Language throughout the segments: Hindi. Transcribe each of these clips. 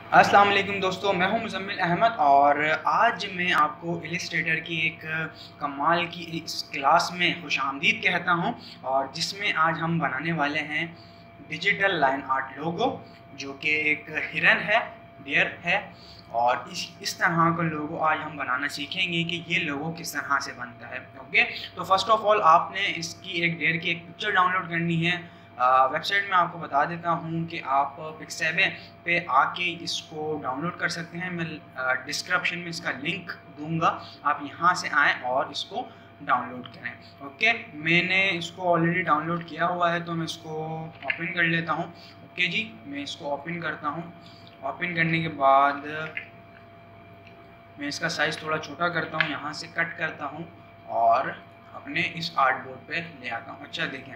अस्सलाम वालेकुम दोस्तों, मैं हूं मुज़म्मिल अहमद और आज मैं आपको इलस्ट्रेटर की एक कमाल की इस क्लास में खुशामदीद कहता हूं और जिसमें आज हम बनाने वाले हैं डिजिटल लाइन आर्ट लोगो, जो कि एक हिरन है, डियर है। और इस तरह का लोगो आज हम बनाना सीखेंगे कि ये लोगो किस तरह से बनता है। ओके, तो फर्स्ट ऑफ ऑल आपने इसकी एक डियर की एक पिक्चर डाउनलोड करनी है। वेबसाइट में आपको बता देता हूँ कि आप पिक्सेबे पे आके इसको डाउनलोड कर सकते हैं। मैं डिस्क्रिप्शन में इसका लिंक दूंगा, आप यहाँ से आएँ और इसको डाउनलोड करें। ओके, मैंने इसको ऑलरेडी डाउनलोड किया हुआ है तो मैं इसको ओपन कर लेता हूँ। ओके जी, मैं इसको ओपन करता हूँ। ओपन करने के बाद मैं इसका साइज़ थोड़ा छोटा करता हूँ, यहाँ से कट करता हूँ और अपने इस आर्ट बोर्ड पे ले आता हूँ। अच्छा देखें,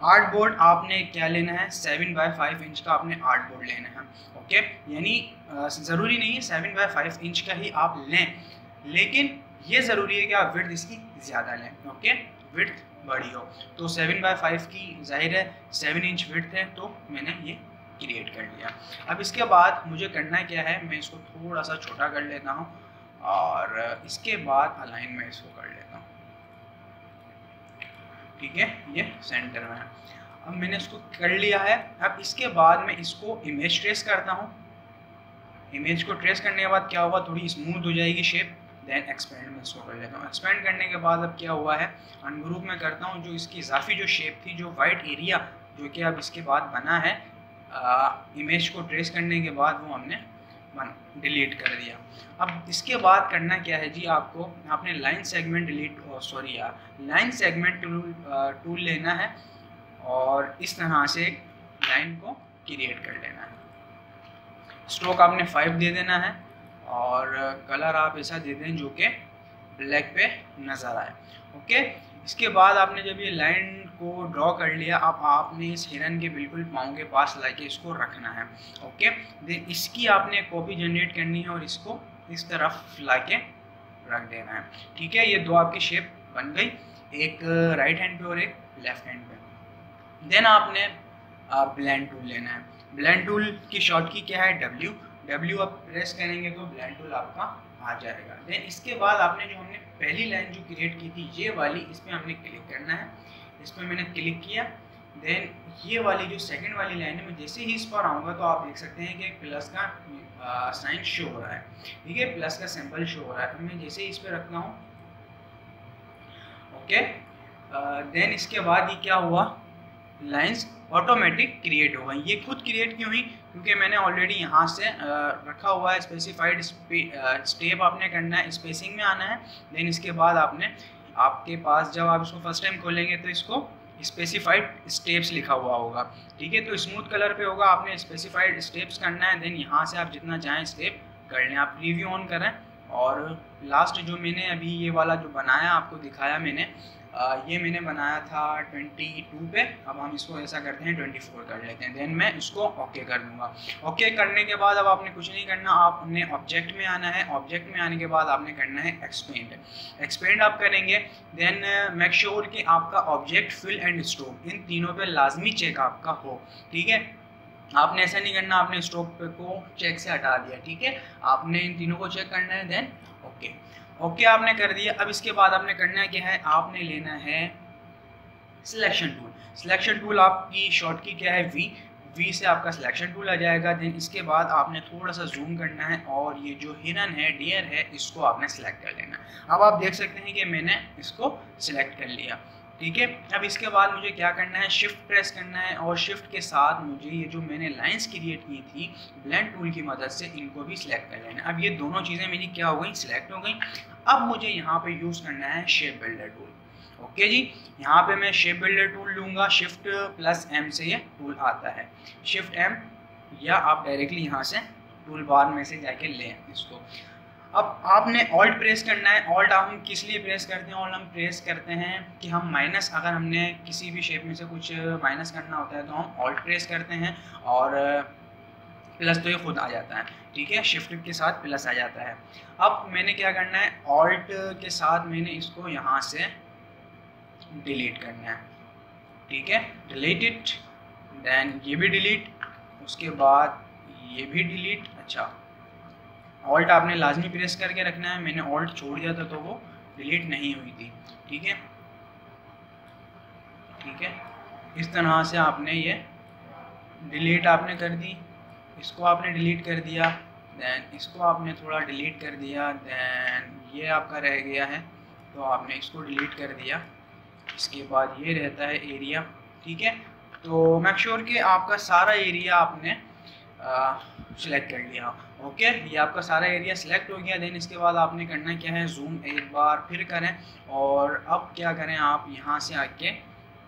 आर्ट बोर्ड आपने क्या लेना है, 7x5 इंच का आपने आर्ट बोर्ड लेना है। ओके, यानी ज़रूरी नहीं है 7x5 इंच का ही आप लें, लेकिन ये ज़रूरी है कि आप विड्थ इसकी ज़्यादा लें। ओके, विड्थ बड़ी हो तो 7x5 की जाहिर है 7 इंच विड्थ है, तो मैंने ये क्रिएट कर लिया। अब इसके बाद मुझे करना क्या है, मैं इसको थोड़ा सा छोटा कर लेता हूँ और इसके बाद अलाइन में इसको कर लेता हूँ। ठीक है, ये सेंटर में है। अब मैंने इसको कर लिया है। अब इसके बाद मैं इसको इमेज ट्रेस करता हूँ। इमेज को ट्रेस करने के बाद क्या हुआ, थोड़ी स्मूथ हो जाएगी शेप। देन एक्सपेंड में इसको कर लेता हूँ। एक्सपेंड करने के बाद अब क्या हुआ है, अनग्रुप में करता हूँ। जो इसकी इजाफी जो शेप थी, जो वाइट एरिया जो कि अब इसके बाद बना है, इमेज को ट्रेस करने के बाद वो हमने डिलीट कर दिया। अब इसके बाद करना क्या है जी, आपने line segment line segment tool लेना है और इस तरह से लाइन को क्रिएट कर लेना है। स्ट्रोक आपने 5 दे देना है और कलर आप ऐसा दे दें जो कि ब्लैक पे नज़र आए। ओके, इसके बाद आपने जब ये लाइन को ड्रॉ कर लिया, अब आपने इस हिरन के बिल्कुल पाँव के पास लाके इसको रखना है। ओके, देन इसकी आपने कॉपी जनरेट करनी है और इसको इस तरफ लाके रख देना है। ठीक है, ये दो आपकी शेप बन गई, एक राइट हैंड पे और एक लेफ्ट हैंड पे। देन आपने ब्लेंड टूल लेना है। ब्लेंड टूल की शॉर्ट की क्या है, डब्ल्यू आप प्रेस करेंगे तो ब्लेंड टूल आपका आ जाएगा। देन इसके बाद आपने जो हमने पहली लाइन जो क्रिएट की थी, ये वाली, इसमें हमने क्लिक करना है। इसमें मैंने क्लिक किया। देन ये वाली जो सेकंड वाली लाइन है, मैं जैसे ही इस पर आऊँगा तो आप देख सकते हैं कि प्लस का साइन शो हो रहा है। ठीक है, प्लस का सिंबल शो हो रहा है। मैं जैसे ही इस पर रखता हूँ, ओके, देन इसके बाद ये क्या हुआ, लाइंस ऑटोमेटिक क्रिएट हो गई। ये खुद क्रिएट क्यों हुई, क्योंकि मैंने ऑलरेडी यहाँ से रखा हुआ है स्पेसिफाइड स्टेप आपने करना है, स्पेसिंग में आना है। देन इसके बाद आपके पास जब आप इसको फर्स्ट टाइम खोलेंगे तो इसको स्पेसिफाइड स्टेप्स लिखा हुआ होगा। ठीक है, तो स्मूथ कलर पे होगा, आपने स्पेसिफाइड स्टेप्स करना है। देन यहाँ से आप जितना चाहें स्टेप कर लें। आप प्रीव्यू ऑन करें और लास्ट जो मैंने अभी ये वाला जो बनाया आपको दिखाया मैंने, ये मैंने बनाया था 22 पे। अब हम इसको ऐसा करते हैं 24 कर लेते हैं। देन मैं इसको ओके कर दूंगा। ओके करने के बाद अब आपने कुछ नहीं करना, आपने ऑब्जेक्ट में आना है। ऑब्जेक्ट में आने के बाद आपने करना है एक्सपेंड। एक्सपेंड आप करेंगे, देन मेक श्योर कि आपका ऑब्जेक्ट, फिल एंड स्ट्रोक, इन तीनों पे लाजमी चेक आपका हो। ठीक है, आपने ऐसा नहीं करना आपने स्ट्रोक को चेक से हटा दिया। ठीक है, आपने इन तीनों को चेक करना है। देन ओके, ओके आपने कर दिया। अब इसके बाद आपने करना क्या है, आपने लेना है सिलेक्शन टूल। सिलेक्शन टूल आपकी शॉर्ट की क्या है, वी से आपका सिलेक्शन टूल आ जाएगा। देन इसके बाद आपने थोड़ा सा जूम करना है और ये जो हिरन है, डियर है, इसको आपने सेलेक्ट कर लेना है। अब आप देख सकते हैं कि मैंने इसको सिलेक्ट कर लिया। ठीक है, अब इसके बाद मुझे क्या करना है, शिफ्ट प्रेस करना है और शिफ्ट के साथ मुझे ये जो मैंने लाइंस क्रिएट की थी ब्लेंड टूल की मदद से, इनको भी सिलेक्ट कर लेना है। अब ये दोनों चीज़ें मेरी क्या हो गई, सिलेक्ट हो गई। अब मुझे यहाँ पे यूज़ करना है शेप बिल्डर टूल। ओके जी, यहाँ पे मैं शेप बिल्डर टूल लूँगा। शिफ्ट प्लस एम से ये टूल आता है, शिफ्ट एम, या आप डायरेक्टली यहाँ से टूल बार में से जाके लें इसको। अब आपने ऑल्ट प्रेस करना है। ऑल्ट हम किस लिए प्रेस करते हैं, ऑल्ट हम प्रेस करते हैं कि हम माइनस, अगर हमने किसी भी शेप में से कुछ माइनस करना होता है तो हम ऑल्ट प्रेस करते हैं और प्लस तो ये खुद आ जाता है। ठीक है, शिफ्ट के साथ प्लस आ जाता है। अब मैंने क्या करना है, ऑल्ट के साथ मैंने इसको यहाँ से डिलीट करना है। ठीक है, डिलीट इट, देन ये भी डिलीट, उसके बाद ये भी डिलीट। अच्छा, ऑल्ट आपने लाजमी प्रेस करके रखना है, मैंने ऑल्ट छोड़ दिया था तो वो डिलीट नहीं हुई थी। ठीक है, ठीक है, इस तरह से आपने ये डिलीट आपने कर दी, इसको आपने डिलीट कर दिया, दैन इसको आपने थोड़ा डिलीट कर दिया, दैन ये आपका रह गया है तो आपने इसको डिलीट कर दिया। इसके बाद ये रहता है एरिया। ठीक है, तो मेक श्योर कि आपका सारा एरिया आपने सिलेक्ट कर लिया। ओके, ये आपका सारा एरिया सिलेक्ट हो गया। देन इसके बाद आपने करना क्या है, जूम एक बार फिर करें और अब क्या करें, आप यहाँ से आके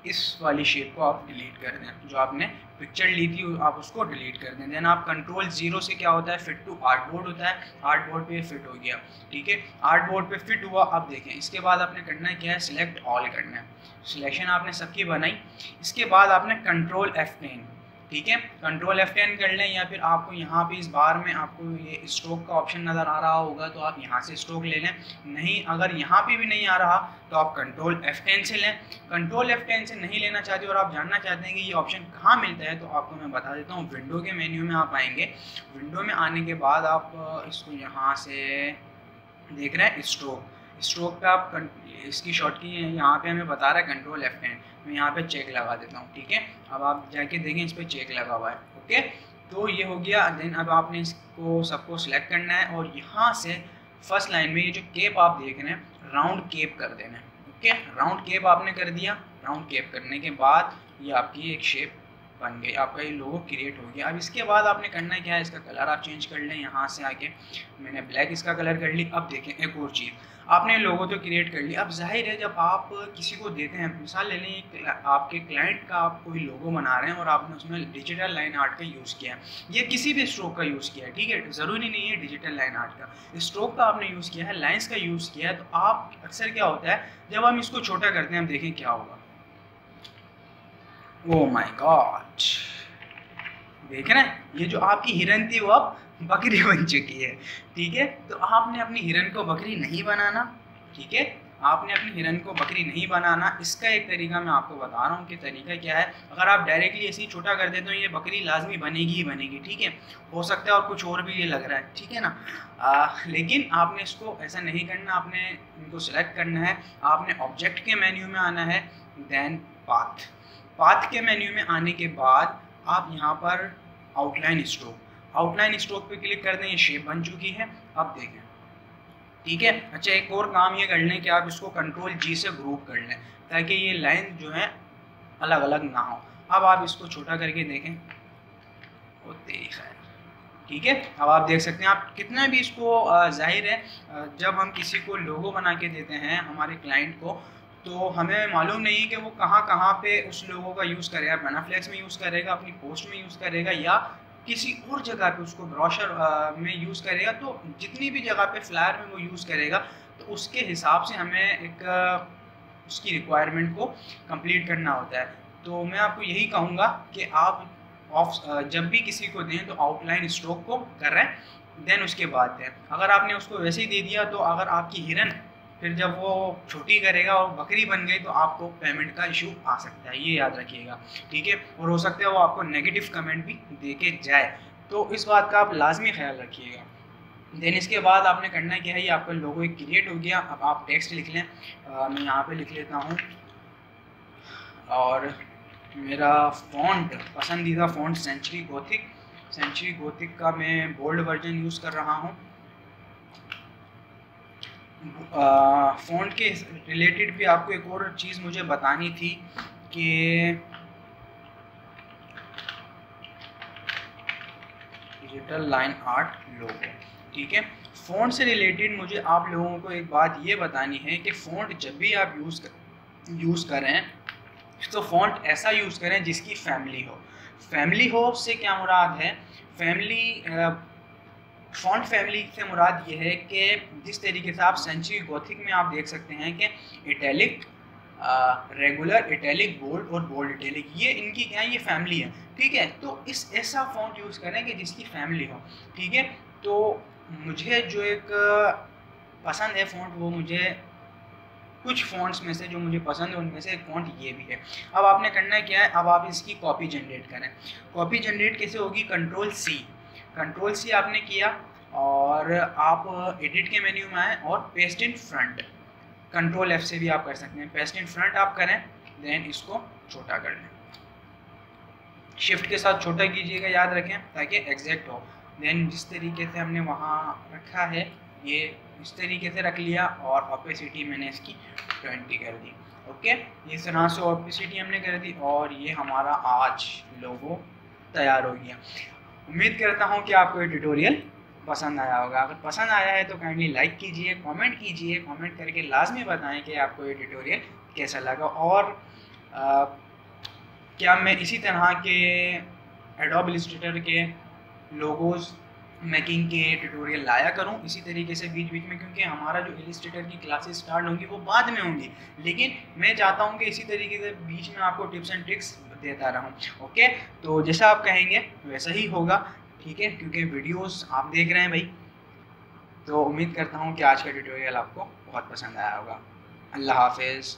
इस वाली शेप को आप डिलीट कर दें, जो आपने पिक्चर ली थी आप उसको डिलीट कर दें। देन आप कंट्रोल 0 से क्या होता है, फिट टू आर्टबोर्ड होता है, आर्टबोर्ड पे फिट हो गया। ठीक है, आर्टबोर्ड पे फिट हुआ। अब देखें इसके बाद आपने करना क्या है, सिलेक्ट ऑल करना है। सिलेक्शन आपने सबकी बनाई, इसके बाद आपने कंट्रोल F10, ठीक है, कंट्रोल F10 कर लें, या फिर आपको यहाँ पे इस बार में आपको ये स्ट्रोक का ऑप्शन नज़र आ रहा होगा तो आप यहाँ से स्ट्रोक ले लें। नहीं, अगर यहाँ पे भी नहीं आ रहा तो आप कंट्रोल F10 से लें। कंट्रोल F10 से नहीं लेना चाहते और आप जानना चाहते हैं कि ये ऑप्शन कहाँ मिलता है तो आपको मैं बता देता हूँ। विंडो के मेन्यू में आप आएंगे, विंडो में आने के बाद आप इसको यहाँ से देख रहे हैं स्ट्रोक पे आप इसकी शॉर्ट की यहाँ पे हमें बता रहा है कंट्रोल F10, मैं यहाँ पे चेक लगा देता हूँ। ठीक है, अब आप जाके देखें इस पर चेक लगा हुआ है। ओके, तो ये हो गया। देन अब आपने इसको सबको सिलेक्ट करना है और यहाँ से फर्स्ट लाइन में ये जो केप आप देख रहे हैं राउंड केप कर देना है। ओके, राउंड केप आपने कर दिया। राउंड केप करने के बाद ये आपकी एक शेप बन गई, आपका ये लोगो क्रिएट हो गया। अब इसके बाद आपने करना क्या है, इसका कलर आप चेंज कर लें। यहाँ से आके मैंने ब्लैक इसका कलर कर ली। अब देखें एक और चीज़, आपने लोगो तो क्रिएट कर लिया। अब जाहिर है जब आप किसी को देते हैं, मिसाल ले लें आपके क्लाइंट का आप कोई लोगो बना रहे हैं और आपने उसमें डिजिटल लाइन आर्ट का यूज़ किया है, ये किसी भी स्ट्रोक का यूज़ किया है, ठीक है, ज़रूरी नहीं है डिजिटल लाइन आर्ट का, स्ट्रोक का आपने यूज़ किया है, लाइन्स का यूज़ किया है, तो आप अक्सर क्या होता है जब हम इसको छोटा करते हैं, हम देखें क्या होगा। ओह माय गॉड, देख रहे हैं ये जो आपकी हिरन थी वो अब बकरी बन चुकी है। ठीक है, तो आपने अपनी हिरन को बकरी नहीं बनाना। ठीक है, आपने अपनी हिरन को बकरी नहीं बनाना। इसका एक तरीका मैं आपको बता रहा हूँ कि तरीका क्या है। अगर आप डायरेक्टली ऐसे ही छोटा कर देते तो ये बकरी लाजमी बनेगी ही बनेगी। ठीक है, हो सकता है और कुछ और भी ये लग रहा है, ठीक है ना, लेकिन आपने इसको ऐसा नहीं करना। आपने इनको सेलेक्ट करना है, आपने ऑब्जेक्ट के मेन्यू में आना है, देन पाथ के मेन्यू में आने के बाद आप यहाँ पर आउटलाइन स्ट्रोक पे क्लिक कर दें, ये शेप बन चुकी है। अब देखें, ठीक है। अच्छा, एक और काम ये कर लें कि आप इसको कंट्रोल G से ग्रुप कर लें ताकि ये लाइन जो है अलग अलग ना हो। अब आप इसको छोटा करके देखें, वो तेरी खैर, ठीक है। अब आप देख सकते हैं, आप कितना भी इसको जाहिर है जब हम किसी को लोगो बना के देते हैं हमारे क्लाइंट को, तो हमें मालूम नहीं है कि वो कहाँ पे उस लोगों का यूज़ करेगा, बेनाफ्लेक्स में यूज़ करेगा, अपनी पोस्ट में यूज़ करेगा, या किसी और जगह पे उसको ब्रोशर में यूज़ करेगा। तो जितनी भी जगह पे फ्लायर में वो यूज़ करेगा तो उसके हिसाब से हमें एक उसकी रिक्वायरमेंट को कंप्लीट करना होता है। तो मैं आपको यही कहूँगा कि आप जब भी किसी को दें तो आउटलाइन स्ट्रोक को करें, देन उसके बाद दें। अगर आपने उसको वैसे ही दे दिया तो अगर आपकी हिरन फिर जब वो छोटी करेगा और बकरी बन गई तो आपको पेमेंट का इशू आ सकता है, ये याद रखिएगा, ठीक है। और हो सकता है वो आपको नेगेटिव कमेंट भी दे के जाए, तो इस बात का आप लाजमी ख्याल रखिएगा। देन इसके बाद आपने करना क्या है, ये आपका लोगो एक क्रिएट हो गया। अब आप टेक्स्ट लिख लें, मैं यहाँ पे लिख लेता हूँ, और मेरा फ़ॉन्ट पसंदीदा फ़ॉन्ट सेंचुरी गोथिक का मैं बोल्ड वर्जन यूज़ कर रहा हूँ। फ़ॉन्ट के रिलेटेड भी आपको एक और चीज़ मुझे बतानी थी कि डिजिटल लाइन आर्ट लोगो, ठीक है। फ़ॉन्ट से रिलेटेड मुझे आप लोगों को एक बात ये बतानी है कि फ़ॉन्ट जब भी आप यूज़ करें तो फ़ॉन्ट ऐसा यूज़ करें जिसकी फैमिली हो से क्या मुराद है, फ़ॉन्ट फैमिली से मुराद ये है कि जिस तरीके से आप सेंचुरी गोथिक में आप देख सकते हैं कि इटैलिक, रेगुलर, इटैलिक, बोल्ड और बोल्ड इटैलिक, ये इनकी क्या है, ये फैमिली है, ठीक है। तो इस ऐसा फ़ॉन्ट यूज़ करें कि जिसकी फैमिली हो, ठीक है। तो मुझे जो एक पसंद है फ़ॉन्ट, वो मुझे कुछ फ़ॉन्ट्स में से जो मुझे पसंद है उनमें से एक फ़ॉन्ट ये भी है। अब आपने करना क्या है, अब आप इसकी कॉपी जनरेट करें। कॉपी जनरेट कैसे होगी, कंट्रोल सी आपने किया और आप एडिट के मेन्यू में आए और paste in front, control F से भी आप कर सकते हैं, पेस्ट इन फ्रंट आप करें, देन इसको छोटा कर लें, शिफ्ट के साथ छोटा कीजिएगा, याद रखें ताकि एग्जैक्ट हो। देन जिस तरीके से हमने वहाँ रखा है ये इस तरीके से रख लिया और ऑपेसिटी मैंने इसकी 20 कर दी। ओके, इस तरह से ऑपेसिटी हमने कर दी और ये हमारा आज लोगो तैयार हो गया। उम्मीद करता हूँ कि आपको ये ट्यूटोरियल पसंद आया होगा। अगर पसंद आया है तो काइंडली लाइक कीजिए, कमेंट कीजिए, कमेंट करके लाजमी बताएं कि आपको ये ट्यूटोरियल कैसा लगा और क्या मैं इसी तरह के एडोब इलस्ट्रेटर के लोगोज मेकिंग के ट्यूटोरियल लाया करूं इसी तरीके से बीच बीच में, क्योंकि हमारा जो इलस्ट्रेटर की क्लासेस स्टार्ट होंगी वो बाद में होंगी, लेकिन मैं चाहता हूं कि इसी तरीके से बीच में आपको टिप्स एंड ट्रिक्स देता रहूं। ओके, तो जैसा आप कहेंगे वैसा ही होगा, ठीक है, क्योंकि वीडियोस आप देख रहे हैं भाई। तो उम्मीद करता हूं कि आज का ट्यूटोरियल आपको बहुत पसंद आया होगा। अल्लाह हाफिज़।